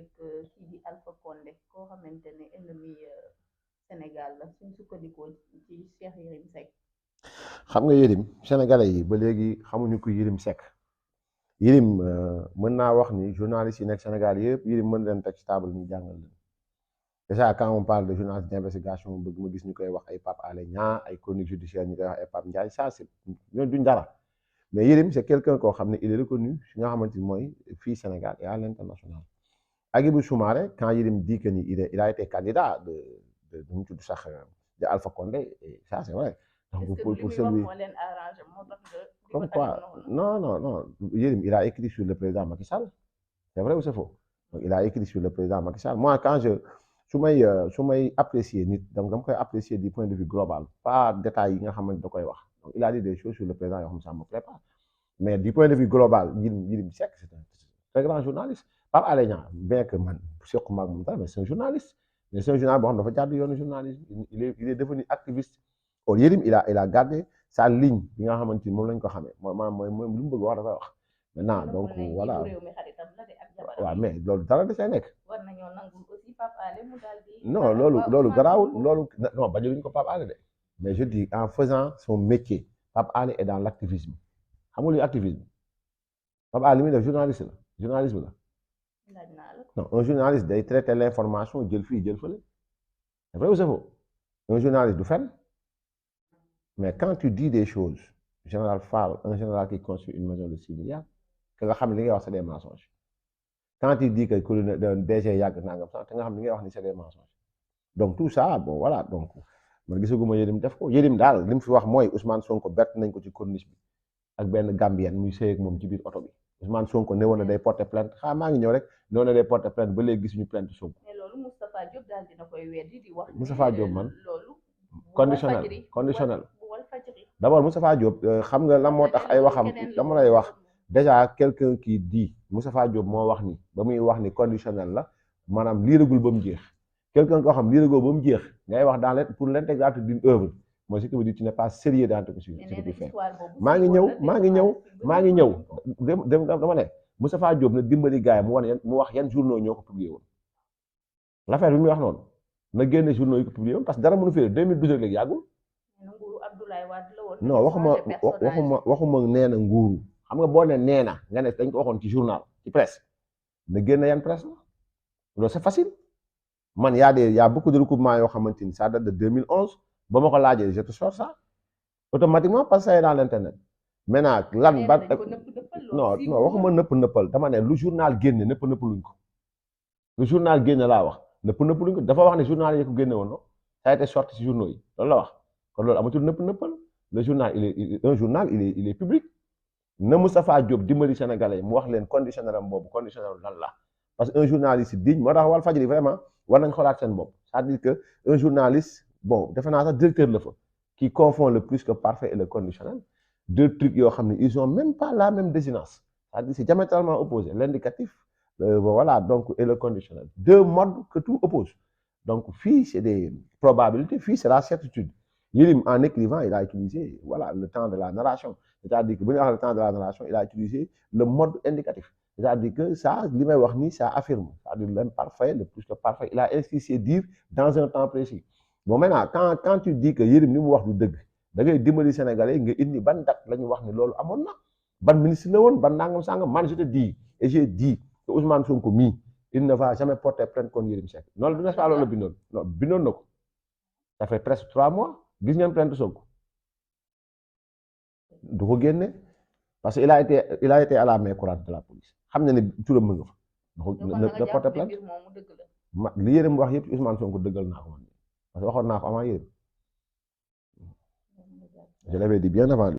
avec kii di Alpha Condé koo xamante ne ennemi Sénégal la suñ sukkandikoo ci Cheikh Yérim Seck. xam nga Yérim sénégalais yi ba léegi xamuñu ko Yérim Seck Yérim mën naa wax ni journalistes yi nekk Sénégal yëpp Yérim mën leen teg ci table ñu jàngal leen déjà quand on parle de journalistes d'investigation bëgg ma gis ñu koy wax ay Pape Alé Niang ay chronique judiciaire ñu koy wax ay Pape Ndiaye ça c'est ñooñu duñ dara mais Yérim c'est quelqu'un koo xam ne il est reconnu fi nga xamante ni mooy fii Sénégal et à l'international. Hadjibou Soumaré quand Yérim dit que ni il a été candidat de mu tudd sax de Alpha Condé et ça c'est vrai. donc pour celui comme quoi non Yérim il a écrit sur le président Macky Sall c'est vrai ou c'est faux donc il a écrit sur le président Macky Sall moi quand su may apprécier nit donc dama koy apprécier du point de vue global pas détails yi nga xamante da koy wax donc il a dit des choses sur le président yoo xam ne ça me plaît pas mais du point de vue global Yérim Seck c'est un très grand journaliste Pape Alé Niang bien que man seq maag moom tamit mais c'est un journaliste boo xam dafa jàdd yoonu journaliste il est devenu activiste or Yérim il a gardé sa ligne bi nga xamante ni moom lañ ko xamee mooy lu mu bëgg wax dafay wax maintenant donc voilà waaw mais loolu dara da see nekk non loolu garaawul loolu non bañu luñ ko Pape Alé de mais je dis en faisant son métier Pape Alé est dans l'activisme xam nga luy activisme Pape Alé li muy def journalisme la non un journaliste day traiter l'information jël fii jël fële c'est vrai ou c'est faux un journaliste du fen mais quand tu dis des choses général Fall un général qui construit une maison de 6 milliards que nga xam ne li ngay wax c'est des mensonges quand il dit que DG yàgg nangam sax te nga xam ne li ngay wax ni c'est des mensonges donc tout ça bon voilà donc man gisaguma Yérim def ko Yérim daal li mu fi wax mooy Ousmane Sonko bett nañ ko ci corniche bi ak benn Gambienne muy sëy ak moom ci biir oto bi Ousmane Sonko ne woon na day porter plainte maa ngi ñëw rek ne woon na day porter plainte ba léegi gisuñu plainte Sonko. mais loolu Moustapha Diop daal dina koy weddi di wax. Moustapha Diop man loolu. conditionnel d'abord Moustapha Diop xam nga lan moo tax ay waxam dama lay wax déjà quelqu'un qui dit Moustapha Diop moo wax ni ba muy wax ni conditionnel la maanaam liiragul ba mu jeex quelqu'un koo xam liiragul ba mu jeex ngay wax pour l'intégralité d'une œuvre mooy ce qui veut dire tu n'es pas sérieux dans ce que tu fais maa ngi ñëw dama ne Moustapha Diop na dimbali gars yi mu wax yan journaux ñoo ko publié woon l'affaire bi muy wax noonu na génne journaux yi ko publié woon parce que dara mënu fi 2012 léegi yàggul non waxuma nee na nguuru xam nga boo ne nee na nga ne dañ ko waxoon ci journal ci presse na génne yan presse la loolu c'est facile man y a beaucoup de recoupements yoo xamante ni ça date de 2011 ba ma ko laajee je te sors ça automatiquement parce que c'est dans l'internet maintenant lan ba non waxuma nëppal dama ne lu journal génne nëppaluñ ko lu journal génne laa wax nëppaluñ ko dafa wax ne journal yi ko génne woon ça a été sorti ci journaux yi loolu la wax kon loolu amatul nëppal le journal il est public na Moustapha Diop dimbali sénégalais mu wax leen conditionnel am boobu conditionnel lan la parce que un journaliste digne moo tax Walfadjri vraiment war nañ xoolaat seen bopp c'est-à-dire que un journaliste bon defe naa sax directeur la fa qui confond le plus que parfait et le conditionnel deux trucs yoo xam ne ils ont même pas la même désinence c'est-à-dire c'est diamétralement opposé l'indicatif voilà donc et le conditionnel deux modes que tout oppose donc fii c'est des probabilités fii c'est la certitude Yérim en écrivant il a utilisé voilà le temps de la narration c'est-à-dire que bu ñu wax le temps de la narration il a utilisé le mode indicatif c'est-à-dire que ça li may wax ni ça affirme c'est-à-dire l'imparfait le plus que parfait il a ainsi c'est dire dans un temps précis bon maintenant quand tu dis que Yérim li mu wax du dëgg da ngay dimbali Sénégalais nga indi ban date la ñu wax ni loolu amoon na ban ministre la woon ban nangam sangam man je te dis et j'ai dit que Ousmane Sonko mii il ne va jamais porter plainte contre Yérim Seck noonu du pas loolu la bindoon non bindoon na ko ça fait presque 3 mois gis ngeen plainte Sonko du ko génne parce que il a été à la main courante de la police xam na ne turam mën nga fa da porter plainte li Yérim wax yëpp Ousmane Sonko dëggal naa ko man parce que waxoon naa ko avant Yérim je l'avais dit bien avant lui